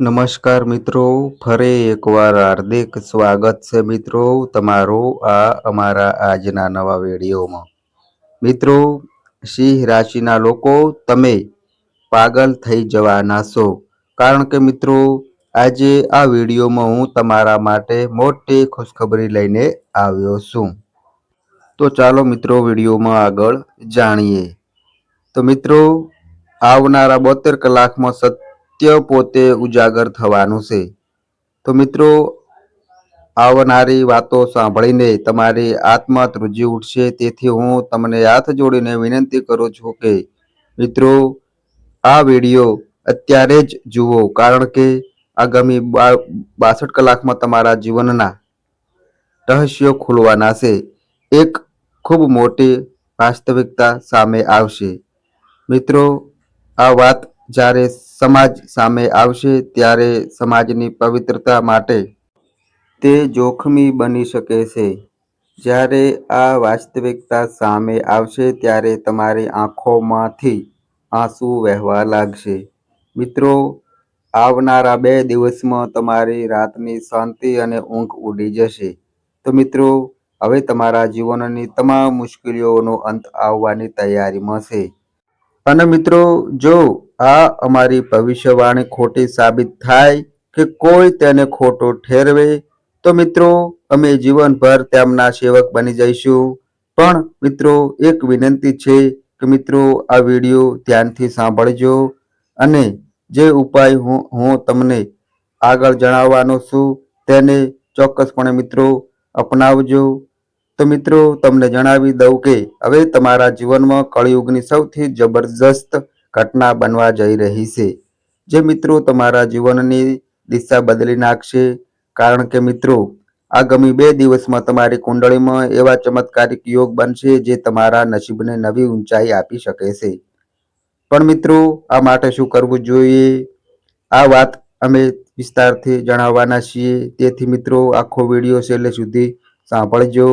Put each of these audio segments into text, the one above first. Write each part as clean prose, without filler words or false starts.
નમસ્કાર મિત્રો, ફરી એકવાર હાર્દિક સ્વાગત છે મિત્રો તમારું આ અમારા આજના નવા વિડીયોમાં. મિત્રો, સિંહ રાશિના લોકો તમે પાગલ થઈ જવાના છો, કારણ કે મિત્રો આજે આ વિડીયોમાં હું તમારા માટે મોટી ખુશખબરી લઈને આવ્યો છું. તો ચાલો મિત્રો વિડીયોમાં આગળ જાણીએ. તો મિત્રો, આવનારા 72 કલાકમાં સત્ય પોતે ઉજાગર થવાનું છે. તો મિત્રો, આવનારી વાતો સાંભળીને તમારી આત્મા ધ્રુજી ઉઠશે. તેથી હું તમને હાથ જોડીને વિનંતી કરું છું કે મિત્રો આ વિડીયો અત્યારે જ જુઓ, કારણ કે આગામી 62 કલાકમાં તમારા જીવનના રહસ્યો ખુલવાના છે. એક ખૂબ મોટી વાસ્તવિકતા સામે આવશે. મિત્રો, આ વાત જ્યારે સમાજ સામે આવશે ત્યારે સમાજની પવિત્રતા માટે તે જોખમી બની શકે છે. જ્યારે આ વાસ્તવિકતા સામે આવશે ત્યારે તમારી આંખોમાંથી આંસુ વહેવા લાગશે. મિત્રો, આવનારા 2 દિવસમાં તમારી રાતની શાંતિ અને ઊંઘ ઉડી જશે. તો મિત્રો, હવે તમારા જીવનની તમામ મુશ્કેલીઓનો અંત આવવાની તૈયારીમાં છે. અને મિત્રો, જો આ અમારી ભવિષ્યવાણી ખોટી સાબિત થાય કે કોઈ તેને ખોટો ઠેરવે, તો મિત્રો અમે જીવનભર તેમના સેવક બની જઈશું. પણ મિત્રો, એક વિનંતી છે કે મિત્રો આ વિડીયો ધ્યાનથી સાંભળજો અને જે ઉપાય હું તમને આગળ જણાવવાનો છું તેને ચોક્કસપણે મિત્રો અપનાવજો. તો મિત્રો, તમને જણાવી દઉં કે હવે તમારા જીવનમાં કળિયુગની સૌથી જબરજસ્ત ઘટના બનવા જઈ રહી છે, જે મિત્રો તમારા જીવનની દિશા બદલી નાખશે. કારણ કે મિત્રો, આગામી 2 દિવસમાં તમારી કુંડળીમાં એવા ચમત્કારિક યોગ બનશે જે તમારા નસીબને નવી ઊંચાઈ આપી શકે છે. પણ મિત્રો, આ માટે શું કરવું જોઈએ, આ વાત અમે વિસ્તારથી જણાવવાના છીએ. તેથી મિત્રો આખો વિડીયો છેલ્લે સુધી સાંભળજો.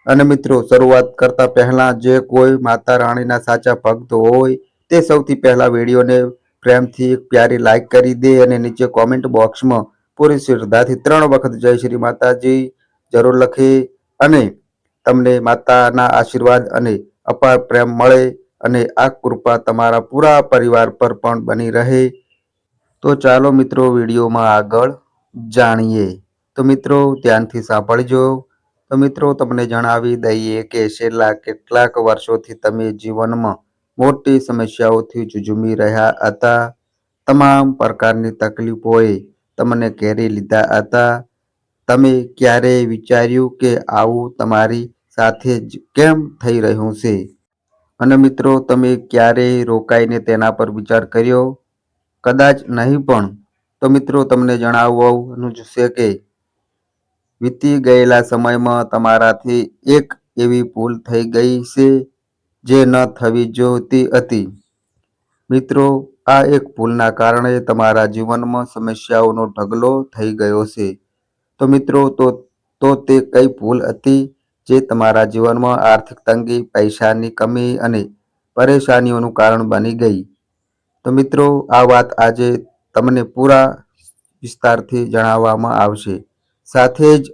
અને મિત્રો, શરૂઆત કરતા પહેલા જે કોઈ માતા રાણીના સાચા ભક્ત હોય તે સૌથી પહેલા વિડીયોને પ્રેમથી એક પ્યારી લાઈક કરી દે અને નીચે કોમેન્ટ બોક્સમાં પૂરી શ્રદ્ધાથી 3 વખત જય શ્રી માતાજી જરૂર લખે અને તમને માતાના આશીર્વાદ અને અપાર પ્રેમ મળે અને આ કૃપા તમારા પૂરા પરિવાર પર પણ બની રહે. તો ચાલો મિત્રો વિડીયોમાં આગળ જાણીએ. તો મિત્રો ધ્યાનથી સાંભળજો. તો મિત્રો, તમને જણાવી દઈએ કે છેલ્લા કેટલાક વર્ષોથી તમે જીવનમાં મોટી સમસ્યાઓથી ઝઝૂમી રહ્યા હતા. તમામ પ્રકારની તકલીફોએ તમને ઘેરી લીધા હતા. તમે ક્યારેય વિચાર્યું કે આવું તમારી સાથે જ કેમ થઈ રહ્યું છે? અને મિત્રો, તમે ક્યારેય રોકાઈને તેના પર વિચાર કર્યો? કદાચ નહીં, પણ તો મિત્રો તમને જણાવવાનું જ છે કે વીતી ગયેલા સમયમાં તમારાથી એક એવી ભૂલ થઈ ગઈ છે જે ન થવી જોઈતી હતી. મિત્રો, આ એક ભૂલના કારણે તમારા જીવનમાં સમસ્યાઓનો ઢગલો થઈ ગયો છે. તો મિત્રો, તો તે કઈ ભૂલ હતી જે તમારા જીવનમાં આર્થિક તંગી, પૈસાની કમી અને પરેશાનીઓનું કારણ બની ગઈ? તો મિત્રો, આ વાત આજે તમને પૂરા વિસ્તારથી જણાવવામાં આવશે. સાથે જ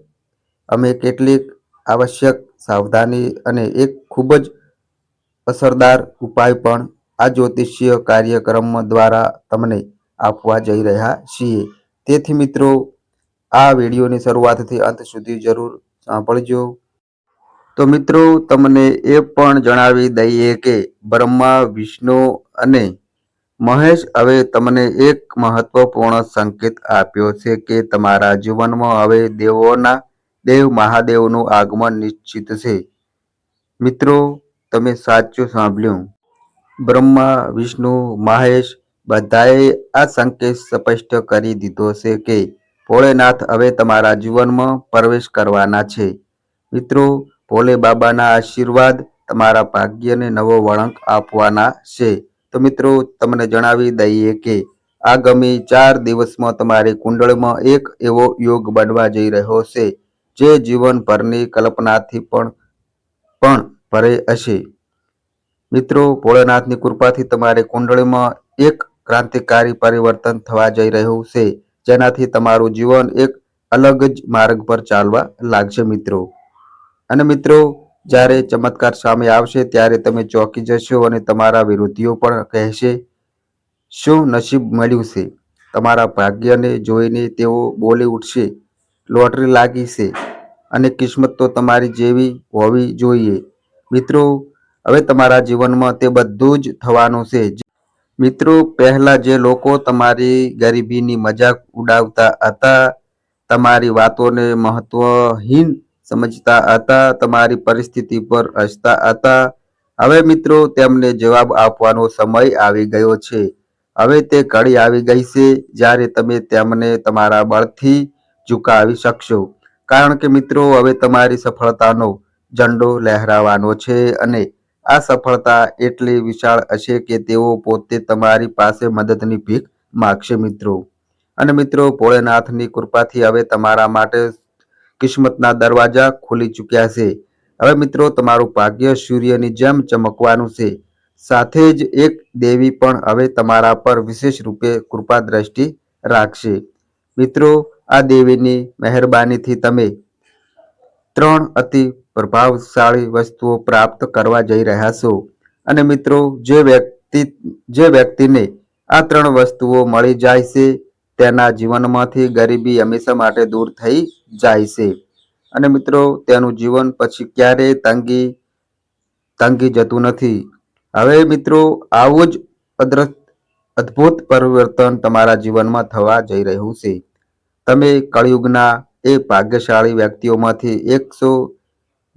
અમે કેટલીક આવશ્યક સાવધાની અને એક ખૂબ જ અસરદાર ઉપાય પણ આ જ્યોતિષીય કાર્યક્રમ દ્વારા તમને આપવા જઈ રહ્યા છીએ. તેથી મિત્રો, આ વિડીયોની શરૂઆતથી અંત સુધી જરૂર સાંભળજો. તો મિત્રો, તમને એ પણ જણાવી દઈએ કે બ્રહ્મા, વિષ્ણુ અને મહેશ હવે તમને એક મહત્વપૂર્ણ સંકેત આપ્યો છે કે તમારા જીવનમાં હવે દેવોના દેવ મહાદેવનું આગમન નિશ્ચિત છે. મિત્રો, તમે સાચું સાંભળ્યું. બ્રહ્મા, વિષ્ણુ, મહેશ બધાએ આ સંકેત સ્પષ્ટ કરી દીધો છે કે ભોળેનાથ હવે તમારા જીવનમાં પ્રવેશ કરવાના છે. મિત્રો, ભોલે બાબાના આશીર્વાદ તમારા ભાગ્યને નવો વળાંક આપવાના છે. તો મિત્રો, તમને જણાવી દઈએ કે આગામી 4 દિવસમાં તમારી કુંડળીમાં એક એવો યોગ બનવા જઈ રહ્યો છે જે જીવનભરની કલ્પનાથી પણ પરે હશે. મિત્રો, ભોળેનાથની કૃપાથી તમારી કુંડળીમાં એક ક્રાંતિકારી પરિવર્તન થવા જઈ રહ્યું છે, જેનાથી તમારું જીવન એક અલગ જ માર્ગ પર ચાલવા લાગશે મિત્રો. અને મિત્રો, જ્યારે ચમત્કાર સામે આવશે ત્યારે તમે ચોંકી જશો અને તમારા વિરોધીઓ પણ કહેશે, શું નસીબ મળ્યું છે. તમારા ભાગ્યને જોઈને તેઓ બોલી ઉઠશે, લોટરી લાગી છે અને કિસ્મત તો તમારી જેવી હોવી જોઈએ. મિત્રો, હવે તમારા જીવનમાં તે બધું જ થવાનું છે. મિત્રો, પહેલા જે લોકો તમારી ગરીબીની મજાક ઉડાવતા હતા, તમારી વાતોને મહત્વહીન સમજતા હતા, તમારી પરિસ્થિતિ પર હસતા હતા, હવે મિત્રો તેમને જવાબ આપવાનો સમય આવી ગયો છે. હવે તે ઘડી આવી ગઈ છે જ્યારે તમે તેમને તમારા બળથી ઝુકાવી શકશો. કારણ કે મિત્રો, હવે તમારી સફળતાનો ઝંડો લહેરાવાનો છે અને આ સફળતા એટલી વિશાળ હશે કે તેઓ પોતે તમારી પાસે મદદની ભીખ માગશે મિત્રો. અને મિત્રો, ભોળેનાથની કૃપાથી હવે તમારા માટે કિસ્મતના દરવાજા ખુલી ચૂક્યા છે. હવે મિત્રો, તમારું ભાગ્ય સૂર્યની જેમ ચમકવાનું છે. સાથે જ એક દેવી પણ હવે તમારા પર વિશેષ રૂપે કૃપા દ્રષ્ટિ રાખશે. મિત્રો, આ દેવીની મહેરબાનીથી તમે 3 અતિ પ્રભાવશાળી વસ્તુઓ પ્રાપ્ત કરવા જઈ રહ્યા છો. અને મિત્રો, જે વ્યક્તિને આ 3 વસ્તુઓ મળી જાય છે, તેના જીવનમાંથી ગરીબી હંમેશા માટે દૂર થઈ જાય છે. અને મિત્રો, તેનું જીવન પછી ક્યારેય તંગી જતું નથી. હવે મિત્રો, આવું જ અદ્ભુત પરિવર્તન તમારા જીવનમાં થવા જઈ રહ્યું છે. તમે કળિયુગના એ ભાગ્યશાળી વ્યક્તિઓમાંથી એક છો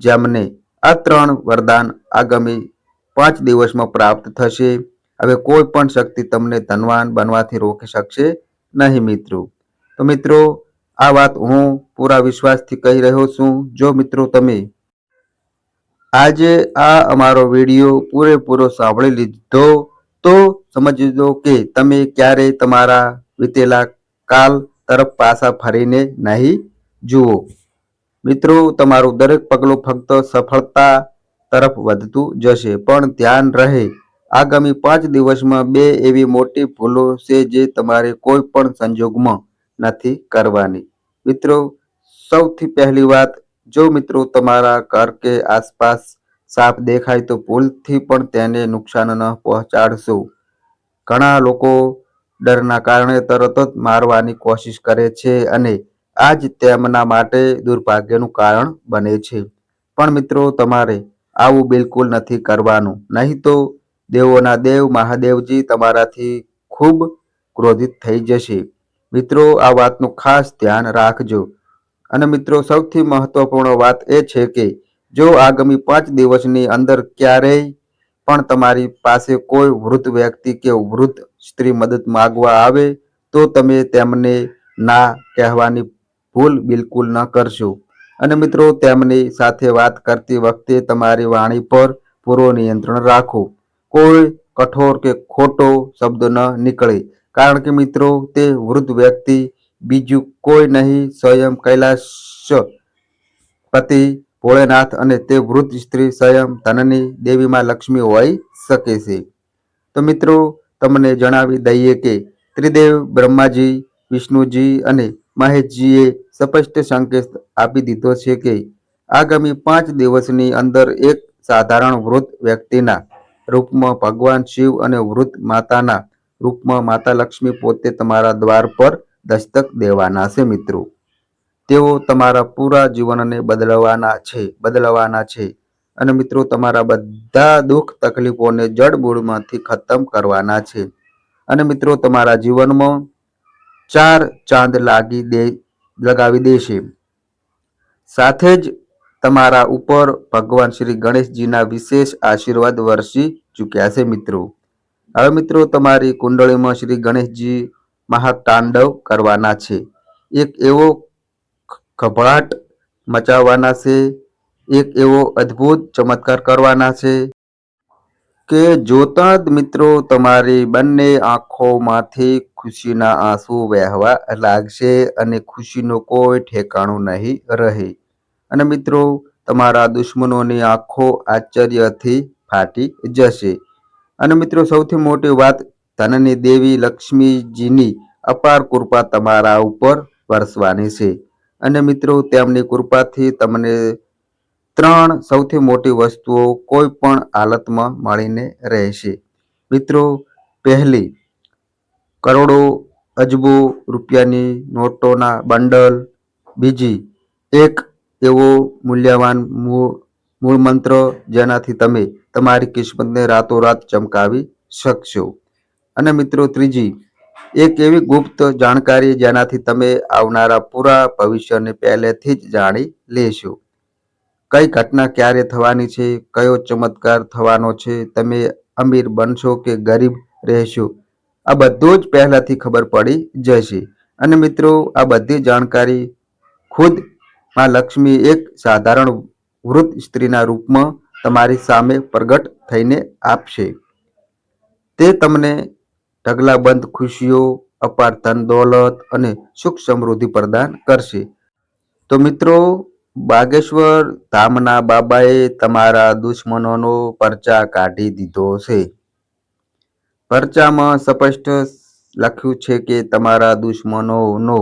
જેમને આ 3 વરદાન આગામી 5 દિવસમાં પ્રાપ્ત થશે. હવે કોઈ પણ શક્તિ તમને ધનવાન બનવાથી રોકી શકશે નહીં મિત્રો. તો મિત્રો, આ વાત હું પૂરા વિશ્વાસથી કહી રહ્યો છું. જો મિત્રો તમે આજે આ અમારો વિડીયો પૂરેપૂરો સાંભળી લીધો તો સમજજો કે તમે ક્યારેય તમારા વીતેલા કાલ તરફ પાછા ફરીને નહીં જુઓ. મિત્રો, તમારું દરેક પગલું ફક્ત સફળતા તરફ વધતું જશે. પણ ધ્યાન રહે, આગામી 5 દિવસમાં 2 એવી મોટી ભૂલો છે જે તમારે કોઈ પણ સંજોગોમાં નથી કરવાની. મિત્રો, સૌથી પહેલી વાત, જો મિત્રો તમારા ઘર કે આસપાસ સાપ દેખાય તો ભૂલથી પણ તેને નુકસાન ન પહોંચાડશો. ઘણા લોકો ડરના કારણે તરત જ મારવાની કોશિશ કરે છે અને આ જ તેમના માટે દુર્ભાગ્યનું કારણ બને છે. પણ મિત્રો, તમારે આવું બિલકુલ નથી કરવાનું, નહીં તો દેવોના દેવ મહાદેવજી તમારાથી ખૂબ ક્રોધિત થઈ જશે. મિત્રો, આ વાતનું ખાસ ધ્યાન રાખજો. અને મિત્રો, સૌથી મહત્વપૂર્ણ વાત એ છે કે જો આગામી 5 દિવસની અંદર ક્યારેય પણ તમારી પાસે કોઈ વૃદ્ધ વ્યક્તિ કે વૃદ્ધ સ્ત્રી મદદ માંગવા આવે તો તમે તેમને ના કહેવાની ભૂલ બિલકુલ ન કરશો. અને મિત્રો, તેમની સાથે વાત કરતી વખતે તમારી વાણી પર પૂરો નિયંત્રણ રાખો. કોઈ કઠોર કે ખોટો શબ્દ ન નીકળે. કારણ કે મિત્રો, તે વૃદ્ધ વ્યક્તિ બીજું કોઈ નહીં, સ્વયં કૈલાશપતિ ભોળેનાથ અને તે વૃદ્ધ સ્ત્રી સ્વયં ધનની દેવીમાં લક્ષ્મી હોઈ શકે છે. તો મિત્રો, તમને જણાવી દઈએ કે ત્રિદેવ બ્રહ્માજી, વિષ્ણુજી અને મહેશજીએ સ્પષ્ટ સંકેત આપી દીધો છે કે આગામી 5 દિવસની અંદર એક સાધારણ વૃદ્ધ વ્યક્તિના રૂપમાં ભગવાન શિવ અને વૃદ્ધ માતાના રૂપમાં માતા લક્ષ્મી પોતે તમારા દ્વાર પર દસ્તક દેવાના છે મિત્રો. તેઓ તમારા પૂરા જીવનને બદલવાના છે. અને મિત્રો, તમારા બધા દુઃખ તકલીફોને જડમૂળમાંથી ખતમ કરવાના છે. અને મિત્રો, તમારા જીવનમાં 4 ચાંદ લગાવી દેશે. સાથે જ તમારા ઉપર ભગવાન શ્રી ગણેશજીના વિશેષ આશીર્વાદ વરસી ચૂક્યા છે મિત્રો. હવે મિત્રો, તમારી કુંડળીમાં શ્રી ગણેશજી મહાતાંડવ કરવાના છે. એક એવો ખભડાટ મચાવવાના છે, એક એવો અદ્ભુત ચમત્કાર કરવાના છે કે જોતા જ મિત્રો તમારી બંને આંખોમાંથી ખુશીના આંસુ વહેવા લાગશે અને ખુશીનો કોઈ ઠેકાણું નહીં રહે. અને મિત્રો, તમારા દુશ્મનોની આંખો આશ્ચર્યથી ફાટી જશે. અને મિત્રો, સૌથી મોટી વાત ધનની દેવી લક્ષ્મીજીની અપાર કૃપા તમારા ઉપર વરસવાની છે. અને મિત્રો તેમની કૃપાથી તમને 3 સૌથી મોટી વસ્તુઓ કોઈ પણ હાલતમાં મળીને રહેશે. મિત્રો, પહેલી, કરોડો અજબો રૂપિયાની નોટોના બંડલ. બીજી, એક એવો મૂલ્યવાન મૂળ મંત્ર જેનાથી તમે તમારી કિસ્મતને રાતોરાત ચમકાવી શકશો. અને મિત્રો ત્રીજી, એક એવી ગુપ્ત જાણકારી જેનાથી તમે આવનારા પૂરા ભવિષ્યને પહેલેથી જ જાણી લેશો. કઈ ઘટના ક્યારે થવાની છે, કયો ચમત્કાર થવાનો છે, તમે અમીર બનશો કે ગરીબ રહેશો, આ બધું જ પહેલાથી ખબર પડી જશે. અને મિત્રો આ બધી જાણકારી ખુદ માં લક્ષ્મી એક સાધારણ વૃદ્ધ સ્ત્રીના રૂપમાં તમારી સામે પ્રગટ થઈને આપશે. તે તમને ઢગલાબંધ ખુશીઓ, અપાર ધન દોલત અને સુખ સમૃદ્ધિ પ્રદાન કરશે. તો મિત્રો, બાગેશ્વર ધામના બાબાએ તમારા દુશ્મનોનો પરચા કાઢી દીધો છે. પરચામાં સ્પષ્ટ લખ્યું છે કે તમારા દુશ્મનોનો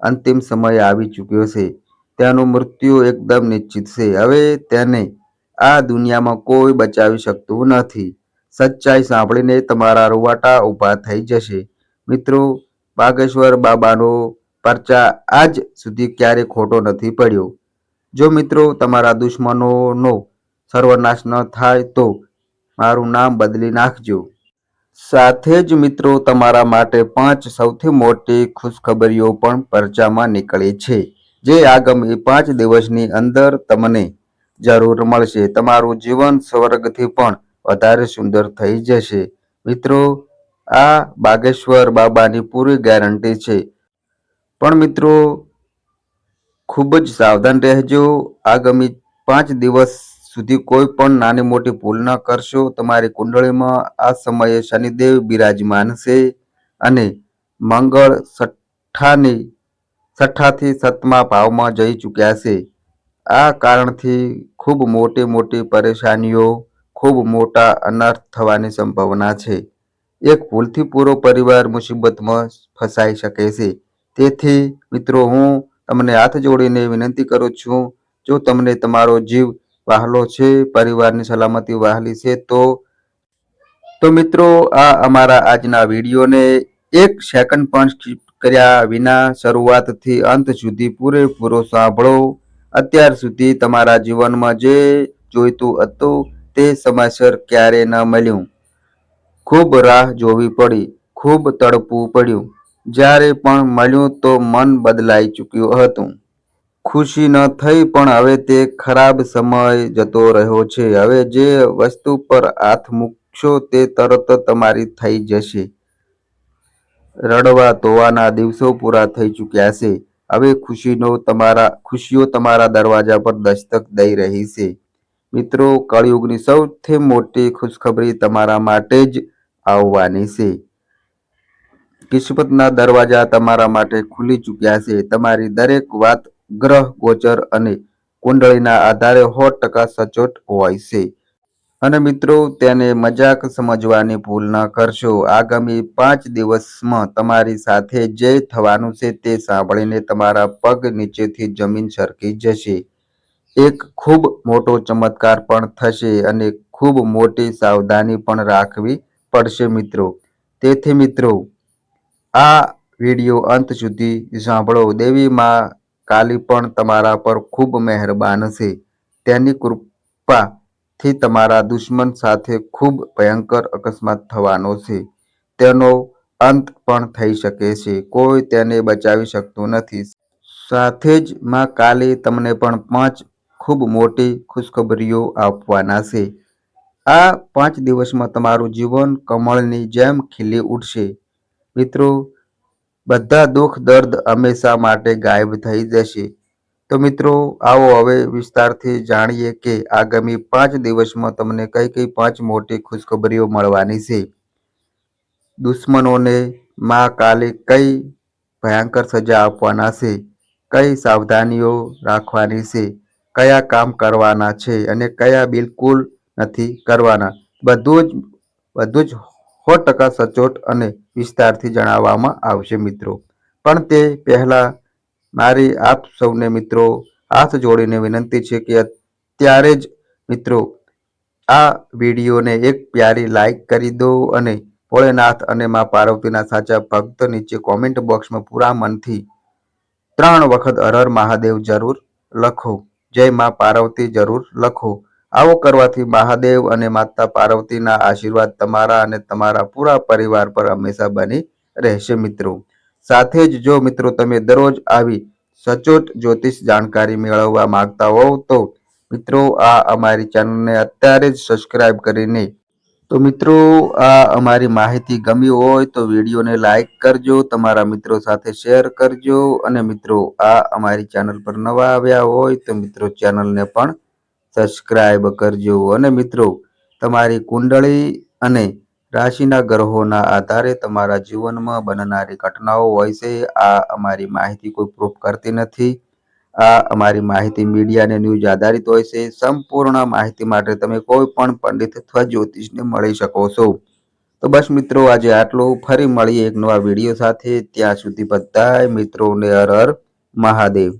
અંતિમ સમય આવી ચૂક્યો છે. તેનું મૃત્યુ એકદમ નિશ્ચિત છે. હવે તેને આ દુનિયામાં કોઈ બચાવી શકતું નથી. સચ્ચાઈ સાંભળીને તમારા રૂવાટા ઊભા થઈ જશે. મિત્રો, બાગેશ્વર બાબાનો પરચા આજ સુધી ક્યારેય ખોટો નથી પડ્યો. જો મિત્રો તમારા દુશ્મનોનો સર્વનાશ ન થાય તો મારું નામ બદલી નાખજો. સાથે જ મિત્રો તમારા માટે 5 સૌથી મોટી ખુશખબરીઓ પણ પરચામાં નીકળી છે, જે આગામી 5 દિવસની અંદર તમને જરૂર મળશે. તમારું જીવન સ્વર્ગથી પણ વધારે સુંદર થઈ જશે. મિત્રો, આ બાગેશ્વર બાબાની પૂરી ગેરંટી છે. પણ મિત્રો ખૂબ જ સાવધાન રહેજો. આગામી 5 દિવસ સુધી કોઈ પણ નાની મોટી ભૂલ ન કરશો. તમારી કુંડળીમાં આ સમયે શનિદેવ બિરાજમાન છે અને મંગળ છઠ્ઠાથી 7મા ભાવમાં જઈ ચૂક્યા છે. આ કારણથી ખૂબ મોટી પરેશાનીઓ, ખૂબ મોટા અનર્થ થવાની સંભાવના છે. એક ભૂલથી પૂરો પરિવાર મુસીબતમાં ફસાઈ શકે છે. તેથી મિત્રો હું તમને હાથ જોડીને વિનંતી કરું છું, જો તમને તમારો જીવ વહાલો છે, પરિવારની સલામતી વહાલી છે તો મિત્રો આ અમારા આજના વિડીયોને 1 સેકન્ડ પણ સ્કીપ કર્યા વિના શરૂઆતથી અંત સુધી પૂરેપૂરો સાંભળો. અત્યાર સુધી તમારા જીવનમાં જે જોઈતું હતું તે સમયસર ક્યારે ન મળ્યું. ખૂબ રાહ જોવી પડી, ખૂબ તડપવું પડ્યું. જ્યારે પણ મળ્યું તો મન બદલાઈ ચૂક્યું હતું. ખુશી ન થઈ, પણ હવે તે ખરાબ સમય જતો રહ્યો છે. હવે જે વસ્તુ પર હાથ મૂકશો તે તરત તમારી થઈ જશે. રડવા ધોવાના દિવસો પૂરા થઈ ચૂક્યા છે. હવે ખુશીઓ તમારા દરવાજા પર દસ્તક દઈ રહી છે. મિત્રો, કળિયુગની સૌથી મોટી ખુશખબરી તમારા માટે જ આવવાની છે. કિસ્મતના દરવાજા તમારા માટે ખુલી ચૂક્યા છે. તમારી દરેક વાત ગ્રહ ગોચર અને કુંડળીના આધારે 100% સચોટ હોય છે. અને મિત્રો તેને મજાક સમજવાની ભૂલ ન કરશો. આગામી 5 દિવસમાં તમારી સાથે જે થવાનું છે તે સાંભળીને તમારા પગ નીચેથી જમીન સરકી જશે. એક ખૂબ મોટો ચમત્કાર પણ થશે અને ખૂબ મોટી સાવધાની પણ રાખવી પડશે મિત્રો. તેથી મિત્રો આ વિડીયો અંત સુધી સાંભળો. દેવી મા કાલી પણ તમારા પર ખૂબ મહેરબાન છે. તેની કૃપાથી તમારા દુશ્મન સાથે ખૂબ ભયંકર અકસ્માત થવાનો છે. તેનો અંત પણ થઈ શકે છે. કોઈ તેને બચાવી શકતું નથી. સાથે જ મા કાલી તમને પણ 5 ખૂબ મોટી ખુશખબરીઓ આપવાના છે. આ 5 દિવસમાં તમારું જીવન કમળની જેમ ખીલી ઉઠશે. મિત્રો, બધા દુઃખ દર્દ હંમેશા માટે ગાયબ થઈ જશે. તો મિત્રો આવો હવે વિસ્તારથી જાણીએ કે આગામી 5 દિવસમાં તમને કઈ 5 મોટી ખુશખબરીઓ મળવાની છે. દુશ્મનોને મા કાલી કઈ ભયંકર સજા આપવાના છે, કઈ સાવધાનીઓ રાખવાની છે, કયા કામ કરવાના છે અને કયા બિલકુલ નથી કરવાના, બધું જ સચોટ અને વિસ્તારથી જણાવવામાં આવશે મિત્રો. પણ તે પહેલા મારી આપ સૌને મિત્રો હાથ જોડીને વિનંતી છે કે અત્યારે જ મિત્રો આ વિડીયોને એક પ્યારી લાઈક કરી દો અને ભોળેનાથ અને માં પાર્વતીના સાચા ભક્ત નીચે કોમેન્ટ બોક્સમાં પૂરા મનથી 3 વખત હર હર મહાદેવ જરૂર લખો. જય માં પાર્વતી જરૂર લખો. આવો કરવાથી મહાદેવ અને માતા પાર્વતીના આશીર્વાદ તમારા અને તમારા પૂરા પરિવાર પર હંમેશા બની રહેશે મિત્રો. સાથે જ જો મિત્રો તમે દરરોજ આવી સચોટ જ્યોતિષ જાણકારી મેળવવા માંગતા હોવ તો મિત્રો આ અમારી ચેનલને અત્યારે જ સબસ્ક્રાઇબ કરીને તો મિત્રો આ અમારી માહિતી ગમી હોય તો વિડીયોને લાઈક કરજો, તમારા મિત્રો સાથે શેર કરજો અને મિત્રો આ અમારી ચેનલ પર નવા આવ્યા હોય તો મિત્રો ચેનલને પણ સબસ્ક્રાઇબ કરજો. અને મિત્રો તમારી કુંડળી અને રાશિના ગ્રહોના આધારે તમારા જીવનમાં બનનારી ઘટનાઓ હોય છે. આ અમારી માહિતી કોઈ પ્રૂફ કરતી નથી. આ અમારી માહિતી મીડિયા અને ન્યૂઝ આધારિત હોય છે. સંપૂર્ણ માહિતી માટે તમે કોઈ પણ પંડિત અથવા જ્યોતિષને મળી શકો છો. તો બસ મિત્રો આજે આટલું. ફરી મળીએ એક નવા વિડીયો સાથે. ત્યાં સુધી બધાય મિત્રોને હર હર મહાદેવ.